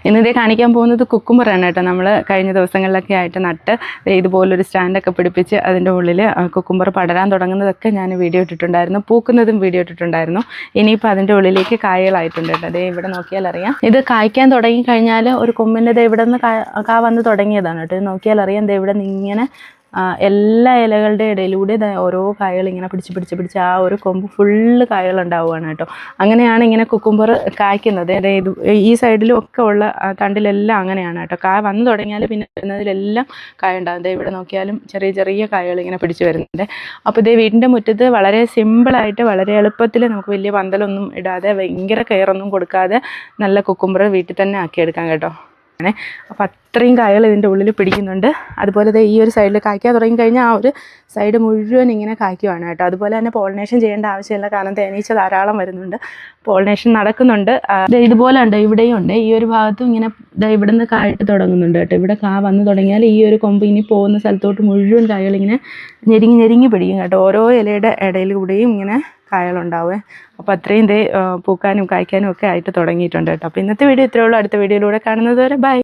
ഇന്നിതേ കാണിക്കാൻ പോകുന്നത് കുക്കുമ്പറാണ് കേട്ടോ. നമ്മൾ കഴിഞ്ഞ ദിവസങ്ങളിലൊക്കെ ആയിട്ട് നട്ട് ഇതുപോലൊരു സ്റ്റാൻഡൊക്കെ പിടിപ്പിച്ച് അതിൻ്റെ ഉള്ളിൽ കുക്കുമ്പർ പടരാൻ തുടങ്ങുന്നതൊക്കെ ഞാൻ വീഡിയോ ഇട്ടിട്ടുണ്ടായിരുന്നു, പൂക്കുന്നതും വീഡിയോ ഇട്ടിട്ടുണ്ടായിരുന്നു. ഇനിയിപ്പോൾ അതിൻ്റെ ഉള്ളിലേക്ക് കായകളായിട്ടുണ്ട് കേട്ടോ. അതേ ഇവിടെ നോക്കിയാൽ അറിയാം. ഇത് കായ്ക്കാൻ തുടങ്ങി കഴിഞ്ഞാൽ ഒരു കൊമ്പിൻ്റെ ഇവിടെ നിന്ന് കാ വന്ന് തുടങ്ങിയതാണ് കേട്ടോ. ഇത് നോക്കിയാൽ അറിയാം. ഇവിടെ നിന്ന് ഇങ്ങനെ എല്ലാ ഇലകളുടെ ഇടയിലൂടെ ഓരോ കായകൾ ഇങ്ങനെ പിടിച്ച് ആ ഒരു കൊമ്പ് ഫുള്ള് കായകളുണ്ടാവുകയാണ് കേട്ടോ. അങ്ങനെയാണ് ഇങ്ങനെ കുക്കുമ്പർ കായ്ക്കുന്നത്. അതായത് ഈ സൈഡിലും ഒക്കെ ഉള്ള തണ്ടിലെല്ലാം അങ്ങനെയാണ് കേട്ടോ. കായ വന്നു തുടങ്ങിയാൽ പിന്നെ വരുന്നതിലെല്ലാം കായ ഉണ്ടാകും. ഇവിടെ നോക്കിയാലും ചെറിയ ചെറിയ കായകൾ ഇങ്ങനെ പിടിച്ച് വരുന്നുണ്ട്. അപ്പോൾ ഇതേ വീടിൻ്റെ മുറ്റത്ത് വളരെ സിമ്പിളായിട്ട് വളരെ എളുപ്പത്തിൽ നമുക്ക് വലിയ പന്തലൊന്നും ഇടാതെ ഭയങ്കര കെയറൊന്നും കൊടുക്കാതെ നല്ല കുക്കുമ്പർ വീട്ടിൽ തന്നെ ആക്കിയെടുക്കാം കേട്ടോ. അപ്പോൾ അത്രയും കായകൾ ഇതിൻ്റെ ഉള്ളിൽ പിടിക്കുന്നുണ്ട്. അതുപോലെ ഈ ഒരു സൈഡിൽ കായ്ക്കാൻ തുടങ്ങിക്കഴിഞ്ഞാൽ ആ ഒരു സൈഡ് മുഴുവൻ ഇങ്ങനെ കായ്ക്കുവാണ് കേട്ടോ. അതുപോലെ തന്നെ പോളിനേഷൻ ചെയ്യേണ്ട ആവശ്യമില്ല, കാരണം തേനീച്ച ധാരാളം വരുന്നുണ്ട്, പോളിനേഷൻ നടക്കുന്നുണ്ട്. ഇതുപോലെ ഉണ്ട്, ഇവിടെയും ഉണ്ട്. ഈ ഒരു ഭാഗത്തും ഇങ്ങനെ ഇവിടെ നിന്ന് കായിട്ട് തുടങ്ങുന്നുണ്ട് കേട്ടോ. ഇവിടെ കാ വന്ന് തുടങ്ങിയാൽ ഈ ഒരു കൊമ്പ് ഇനി പോകുന്ന സ്ഥലത്തോട്ട് മുഴുവൻ കായകൾ ഇങ്ങനെ ഞെരിങ്ങി പിടിക്കും കേട്ടോ. ഓരോ ഇലയുടെ ഇടയിലൂടെയും ഇങ്ങനെ കായകളുണ്ടാവുക. അപ്പോൾ അത്രയും പൂക്കാനും കായ്ക്കാനും ഒക്കെ ആയിട്ട് തുടങ്ങിയിട്ടുണ്ട് കേട്ടോ. അപ്പോൾ ഇന്നത്തെ വീഡിയോ ഇത്രയേ ഉള്ളൂ. അടുത്ത വീഡിയോയിലൂടെ കാണുന്നത് വരെ ബൈ.